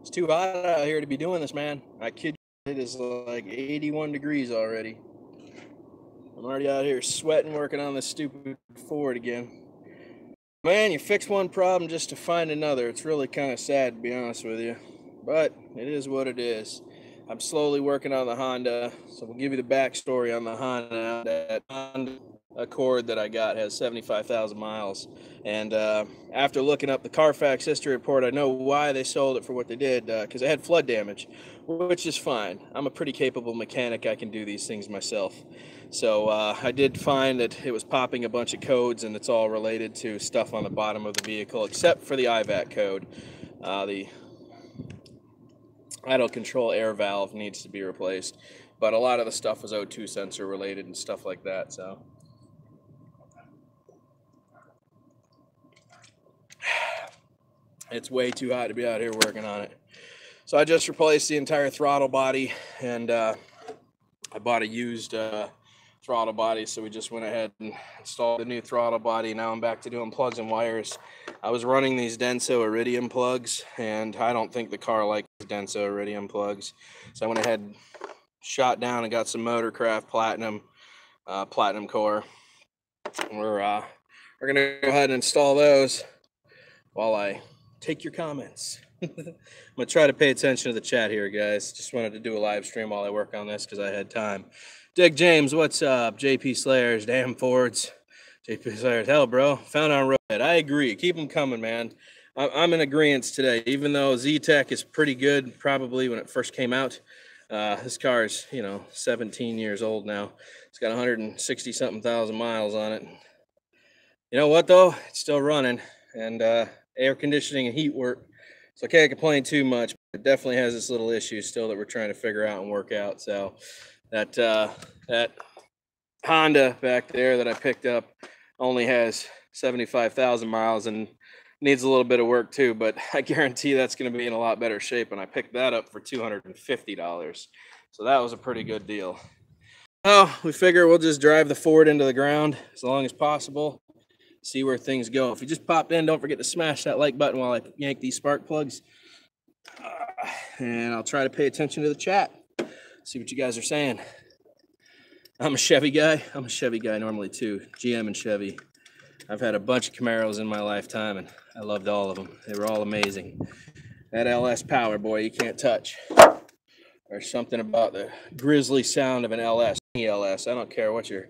It's too hot out here to be doing this, man. I kid you, it is like 81 degrees already. I'm already out here sweating, working on this stupid Ford again. Man, you fix one problem just to find another. It's really kind of sad, to be honest with you. But it is what it is. I'm slowly working on the Honda. So we'll give you the backstory on the Honda. That Honda Accord that I got has 75,000 miles. And after looking up the Carfax history report, I know why they sold it for what they did, because it had flood damage, which is fine. I'm a pretty capable mechanic. I can do these things myself. So I did find that it was popping a bunch of codes, and it's all related to stuff on the bottom of the vehicle, except for the IVAC code. The idle control air valve needs to be replaced, but a lot of the stuff was O2 sensor related and stuff like that. So it's way too hot to be out here working on it. So I just replaced the entire throttle body, and I bought a used throttle body, so we just went ahead and installed the new throttle body. Now I'm back to doing plugs and wires. I was running these Denso Iridium plugs, and I don't think the car likes Denso Iridium plugs, so I went ahead and shot down and got some Motorcraft Platinum core. We're gonna go ahead and install those while I take your comments. I'm gonna try to pay attention to the chat here, guys. Just wanted to do a live stream while I work on this because I had time. Dick James, what's up? JP Slayers, damn Fords. JP Slayers, hell, bro. Found on road. I agree. Keep them coming, man. I'm in agreement today. Even though Z-Tech is pretty good, probably when it first came out. This car is, 17 years old now. It's got 160 something thousand miles on it. You know what though? It's still running, and air conditioning and heat work. So I can't complain too much. But it definitely has this little issue still that we're trying to figure out and work out. So that Honda back there that I picked up only has 75,000 miles and needs a little bit of work too, but I guarantee that's going to be in a lot better shape. And I picked that up for $250. So that was a pretty good deal. Oh, we figure we'll just drive the Ford into the ground as long as possible, see where things go. If you just popped in, don't forget to smash that like button while I yank these spark plugs. And I'll try to pay attention to the chat, see what you guys are saying. I'm a Chevy guy. I'm a Chevy guy normally too. GM and Chevy. I've had a bunch of Camaros in my lifetime, and I loved all of them. They were all amazing. That LS power, boy, you can't touch. There's something about the grizzly sound of an LS. Any LS, I don't care what your...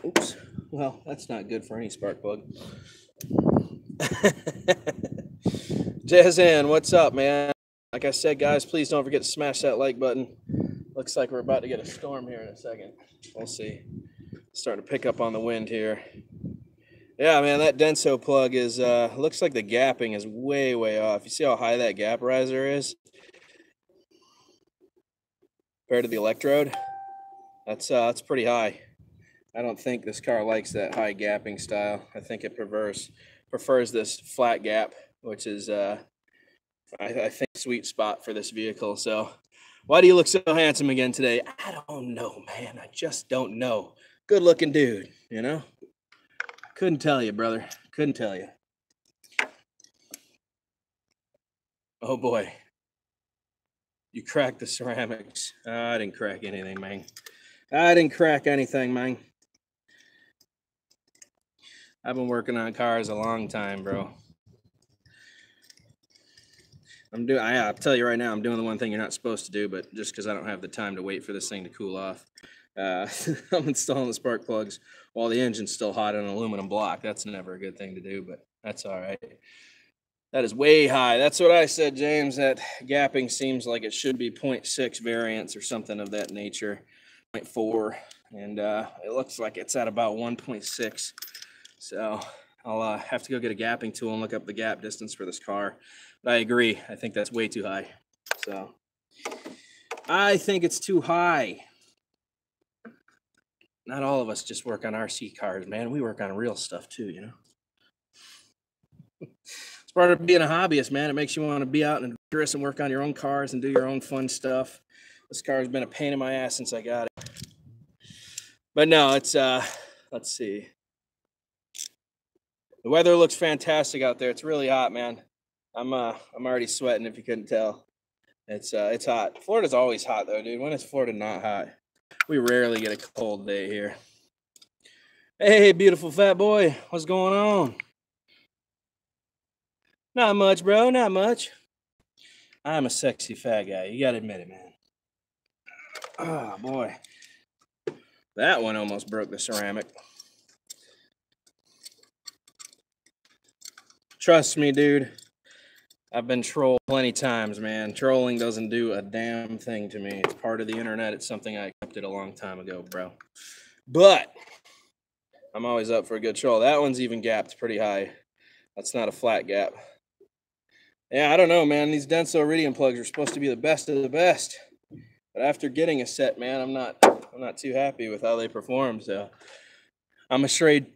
Oops. Well, that's not good for any spark plug. Jazan, what's up, man? Like I said, guys, please don't forget to smash that like button. Looks like we're about to get a storm here in a second. We'll see. Starting to pick up on the wind here. Yeah, man, that Denso plug is, looks like the gapping is way, way off. You see how high that gap riser is? Compared to the electrode? That's pretty high. I don't think this car likes that high gapping style. I think it prefers this flat gap, which is, I think, sweet spot for this vehicle. So, why do you look so handsome again today? I don't know, man. I just don't know. Good looking dude, you know? Couldn't tell you, brother. Couldn't tell you. Oh, boy. You cracked the ceramics. I didn't crack anything, man. I didn't crack anything, man. I've been working on cars a long time, bro. I'll tell you right now, I'm doing the one thing you're not supposed to do, but just because I don't have the time to wait for this thing to cool off. I'm installing the spark plugs while the engine's still hot on an aluminum block. That's never a good thing to do, but that's all right. That is way high. That's what I said, James. That gapping seems like it should be 0.6 variance or something of that nature, 0.4, and it looks like it's at about 1.6. So I'll have to go get a gapping tool and look up the gap distance for this car. But I agree. I think that's way too high. So I think it's too high. Not all of us just work on RC cars, man. We work on real stuff too, you know. It's part of being a hobbyist, man. It makes you want to be out and adventurous and work on your own cars and do your own fun stuff. This car has been a pain in my ass since I got it. But no, it's, let's see. The weather looks fantastic out there. It's really hot, man. I'm already sweating if you couldn't tell. It's hot. Florida's always hot though, dude. When is Florida not hot? We rarely get a cold day here. Hey, beautiful fat boy. What's going on? Not much, bro. Not much. I'm a sexy fat guy. You gotta admit it, man. Oh boy. That one almost broke the ceramic. Trust me, dude. I've been trolled plenty times, man. Trolling doesn't do a damn thing to me. It's part of the internet. It's something I accepted a long time ago, bro. But I'm always up for a good troll. That one's even gapped pretty high. That's not a flat gap. Yeah, I don't know, man. These Denso Iridium plugs are supposed to be the best of the best. But after getting a set, man, I'm not too happy with how they perform. So I'm a shade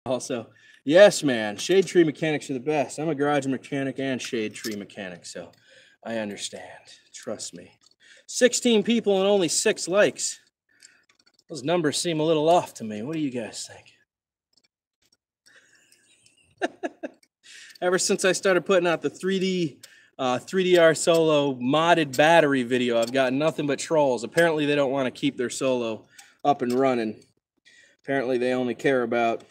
also. Yes, man. Shade tree mechanics are the best. I'm a garage mechanic and shade tree mechanic, so I understand. Trust me. 16 people and only 6 likes. Those numbers seem a little off to me. What do you guys think? Ever since I started putting out the 3DR Solo modded battery video, I've gotten nothing but trolls. Apparently, they don't want to keep their Solo up and running. Apparently, they only care about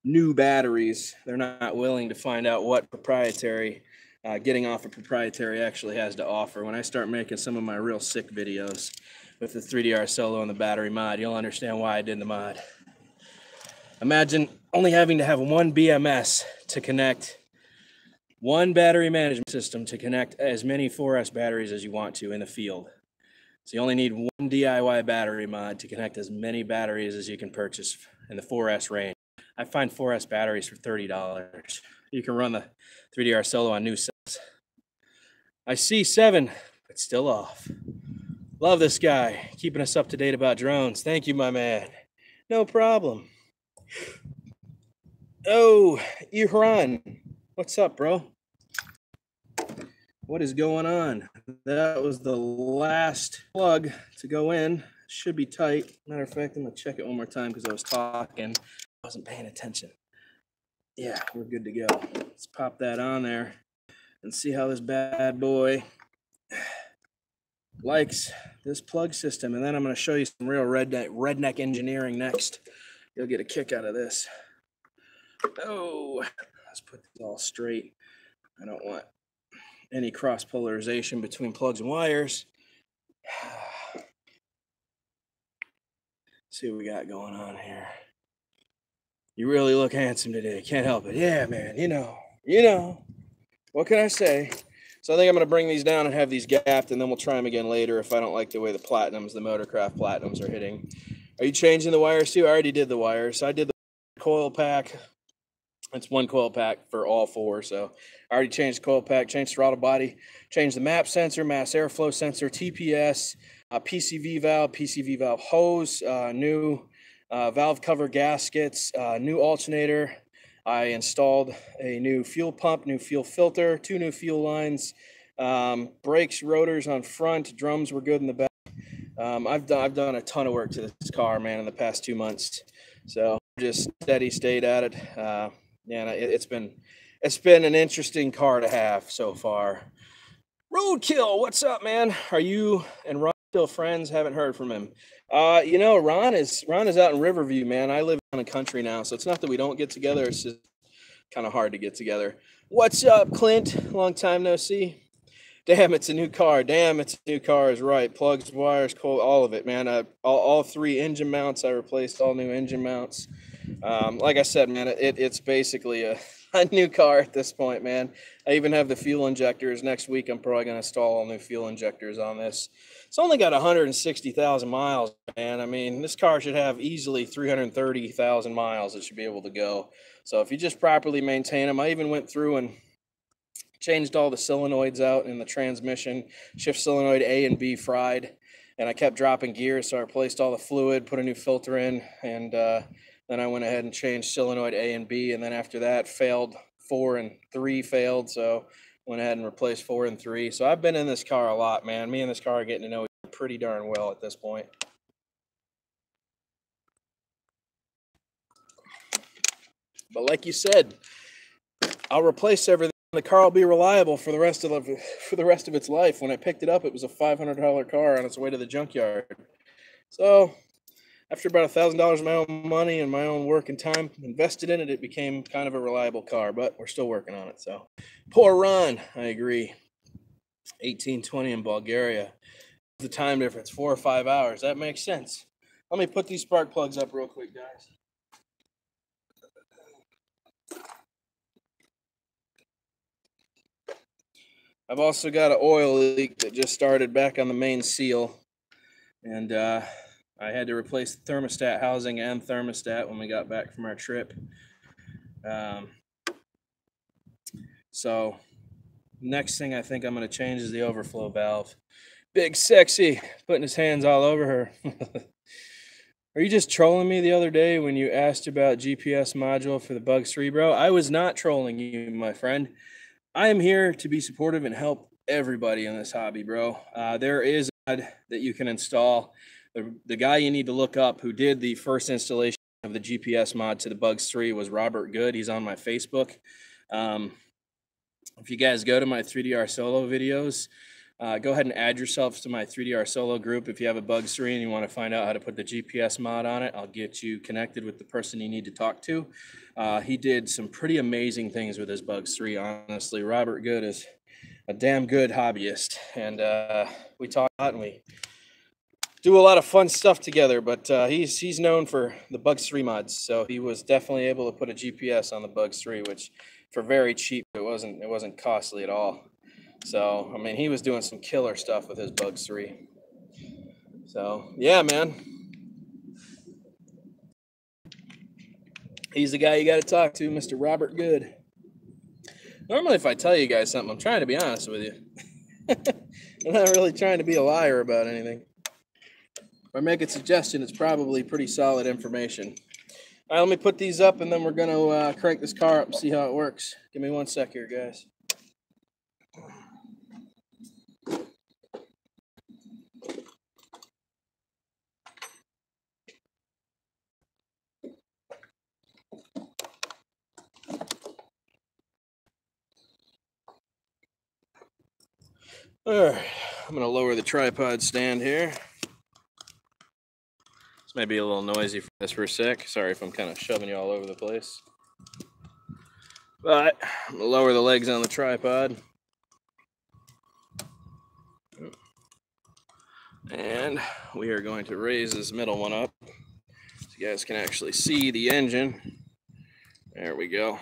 new batteries. They're not willing to find out what proprietary getting off of proprietary actually has to offer. When I start making some of my real sick videos with the 3DR Solo and the battery mod, you'll understand why I did the mod. Imagine only having to have one BMS to connect, one battery management system to connect as many 4S batteries as you want to in the field. So you only need one DIY battery mod to connect as many batteries as you can purchase in the 4S range. I find 4S batteries for $30. You can run the 3DR Solo on new sets. I see 7, but still off. Love this guy, keeping us up to date about drones. Thank you, my man. No problem. Oh, Ihran. What's up, bro? What is going on? That was the last plug to go in. Should be tight. Matter of fact, I'm going to check it one more time because I was talking. I wasn't paying attention. Yeah, we're good to go. Let's pop that on there and see how this bad boy likes this plug system. And then I'm going to show you some real redneck engineering next. You'll get a kick out of this. Oh, let's put this all straight. I don't want any cross polarization between plugs and wires. See what we got going on here. You really look handsome today. Can't help it. Yeah, man. You know. What can I say? So I think I'm going to bring these down and have these gapped, and then we'll try them again later if I don't like the way the Platinums, the Motorcraft Platinums are hitting. Are you changing the wires too? I already did the wires. I did the coil pack. It's one coil pack for all 4. So I already changed the coil pack, changed throttle body, changed the map sensor, mass airflow sensor, TPS, PCV valve hose, new valve cover gaskets, new alternator. I installed a new fuel pump, new fuel filter, 2 new fuel lines, brakes, rotors on front, drums were good in the back. I've done a ton of work to this car, man, in the past 2 months. So just steady state at it. Yeah, it's been an interesting car to have so far. Roadkill, what's up, man? Are you and Ron still friends? Haven't heard from him. Ron is out in Riverview, man. I live in the country now, so it's not that we don't get together. It's just kind of hard to get together. What's up, Clint? Long time no see. Damn, it's a new car. Damn, it's a new car is right. Plugs, wires, coil, all of it, man. All 3 engine mounts. I replaced all new engine mounts. Like I said, man, it's basically a new car at this point, man. I even have the fuel injectors. Next week, I'm probably going to install all new fuel injectors on this. It's only got 160,000 miles, man. I mean, this car should have easily 330,000 miles. It should be able to go. So if you just properly maintain them, I even went through and changed all the solenoids out in the transmission, shift solenoid A and B fried, and I kept dropping gears, so I replaced all the fluid, put a new filter in, and then I went ahead and changed solenoid A and B, and then after that failed, 4 and 3 failed, so went ahead and replaced 4 and 3. So I've been in this car a lot, man. Me and this car are getting to know each other pretty darn well at this point. But like you said, I'll replace everything the car will be reliable for the rest of its life. When I picked it up, it was a $500 car on its way to the junkyard. So after about $1,000 of my own money and my own work and time invested in it, it became kind of a reliable car, but we're still working on it. So poor Ron, I agree. 18:20 in Bulgaria. The time difference, 4 or 5 hours. That makes sense. Let me put these spark plugs up real quick, guys. I've also got an oil leak that just started back on the main seal, and I had to replace the thermostat housing and thermostat when we got back from our trip. So next thing I think I'm going to change is the overflow valve. Big Sexy putting his hands all over her. Are you just trolling me the other day when you asked about GPS module for the Bugs 3, bro? I was not trolling you, my friend. I am here to be supportive and help everybody in this hobby, bro. There is a mod that you can install. The guy you need to look up who did the first installation of the GPS mod to the Bugs 3 was Robert Good. He's on my Facebook. If you guys go to my 3DR Solo videos, go ahead and add yourselves to my 3DR Solo group. If you have a Bugs 3 and you want to find out how to put the GPS mod on it, I'll get you connected with the person you need to talk to. He did some pretty amazing things with his Bugs 3, honestly. Robert Good is a damn good hobbyist, and we talk a lot and we do a lot of fun stuff together, but he's known for the Bugs 3 mods, so he was definitely able to put a GPS on the Bugs 3, which for very cheap, it wasn't costly at all. So, I mean, he was doing some killer stuff with his Bugs 3. So, yeah, man. He's the guy you got to talk to, Mr. Robert Good. Normally, if I tell you guys something, I'm trying to be honest with you. I'm not really trying to be a liar about anything. If I make a suggestion, it's probably pretty solid information. All right, let me put these up, and then we're going to crank this car up and see how it works. Give me 1 sec here, guys. All right, I'm going to lower the tripod stand here. This may be a little noisy for this for a sec. Sorry if I'm kind of shoving you all over the place. But I'm going to lower the legs on the tripod. And we are going to raise this middle one up so you guys can actually see the engine. There we go.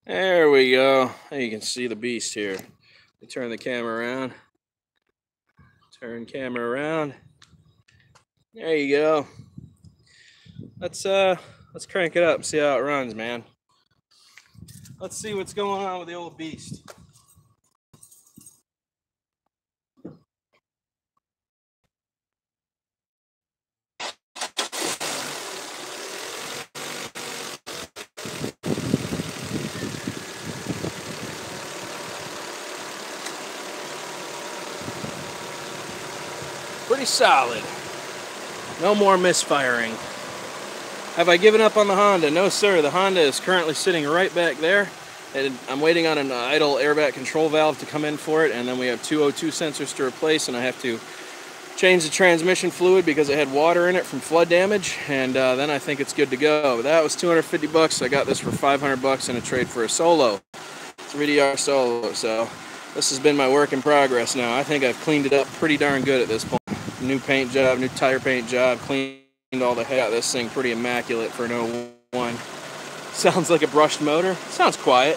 There we go. You can see the beast here. Let me turn the camera around. Turn camera around. There you go. Let's crank it up and see how it runs, man. Let's see what's going on with the old beast. Pretty solid. No more misfiring. Have I given up on the Honda? No, sir. The Honda is currently sitting right back there. And I'm waiting on an idle airbag control valve to come in for it, and then we have 2 O2 sensors to replace, and I have to change the transmission fluid because it had water in it from flood damage, and then I think it's good to go. That was 250 bucks. I got this for 500 bucks in a trade for a Solo, 3DR Solo. So this has been my work in progress now. I think I've cleaned it up pretty darn good at this point. New paint job, new tire paint job, cleaned all the heck out of this thing, pretty immaculate for an 01. Sounds like a brushed motor. Sounds quiet.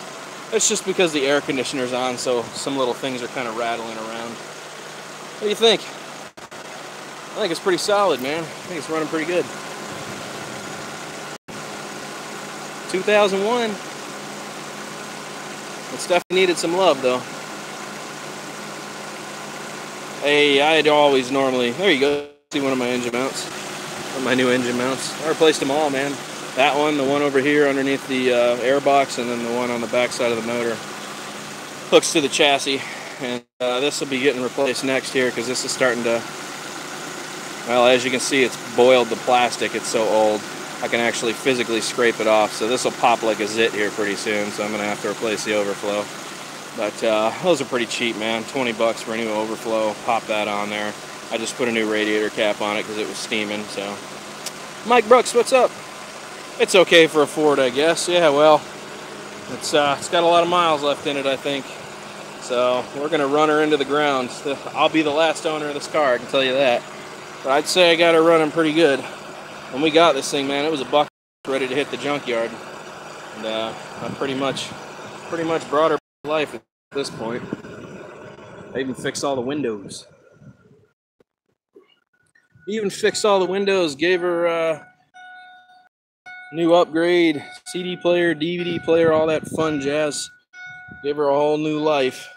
It's just because the air conditioner's on, so some little things are kind of rattling around. What do you think? I think it's pretty solid, man. I think it's running pretty good. 2001. It definitely needed some love, though. Hey, I'd always normally... There you go. See one of my engine mounts. One of my new engine mounts. I replaced them all, man. That one, the one over here underneath the air box, and then the one on the back side of the motor. Hooks to the chassis. And this will be getting replaced next here because this is starting to... Well, as you can see, it's boiled the plastic. It's so old. I can actually physically scrape it off. So this will pop like a zit here pretty soon. So I'm gonna have to replace the overflow. But those are pretty cheap, man. 20 bucks for a new overflow. Pop that on there. I just put a new radiator cap on it because it was steaming. So, Mike Brooks, what's up? It's okay for a Ford, I guess. Yeah, well, it's got a lot of miles left in it, I think. So we're gonna run her into the ground. I'll be the last owner of this car, I can tell you that. But I'd say I got her running pretty good. When we got this thing, man, it was a buck ready to hit the junkyard. And I pretty much brought her to life at this point. I even fixed all the windows. Gave her new upgrade, CD player, DVD player, all that fun jazz. Gave her a whole new life.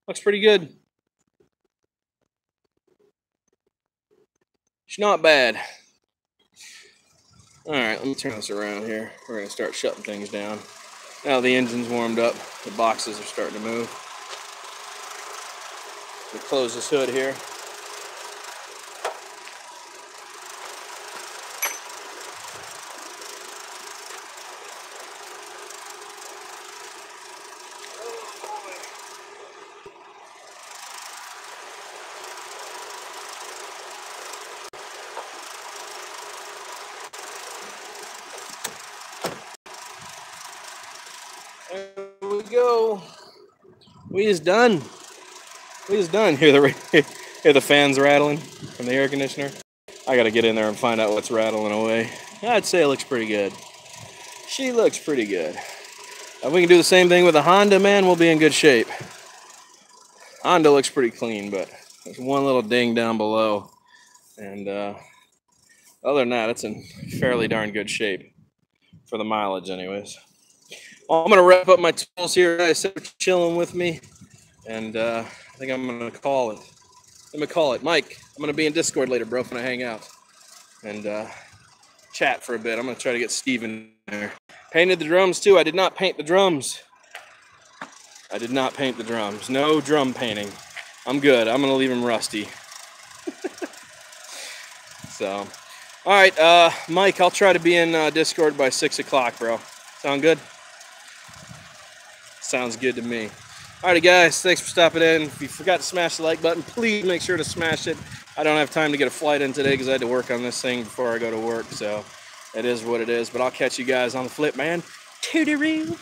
Looks pretty good. She's not bad. All right, let me turn this around here. We're gonna start shutting things down. Now the engine's warmed up, the boxes are starting to move. We'll close this hood here. There we go. We is done. Hear the fans rattling from the air conditioner. I gotta get in there and find out what's rattling away. I'd say it looks pretty good. She looks pretty good. If we can do the same thing with a Honda, man, we'll be in good shape. Honda looks pretty clean, but there's one little ding down below. And other than that, it's in fairly darn good shape for the mileage anyways. Well, I'm going to wrap up my tools here. I said chilling with me. And I think I'm going to call it. Let me call it. Mike, I'm going to be in Discord later, bro, when I hang out. And chat for a bit. I'm going to try to get Steve in there. Painted the drums, too. I did not paint the drums. No drum painting. I'm good. I'm going to leave them rusty. So, all right, Mike, I'll try to be in Discord by 6 o'clock, bro. Sound good? Sounds good to me. Alrighty, guys, thanks for stopping in. If you forgot to smash the like button, please make sure to smash it. I don't have time to get a flight in today because I had to work on this thing before I go to work, so it is what it is. But I'll catch you guys on the flip, man. Toodaloo.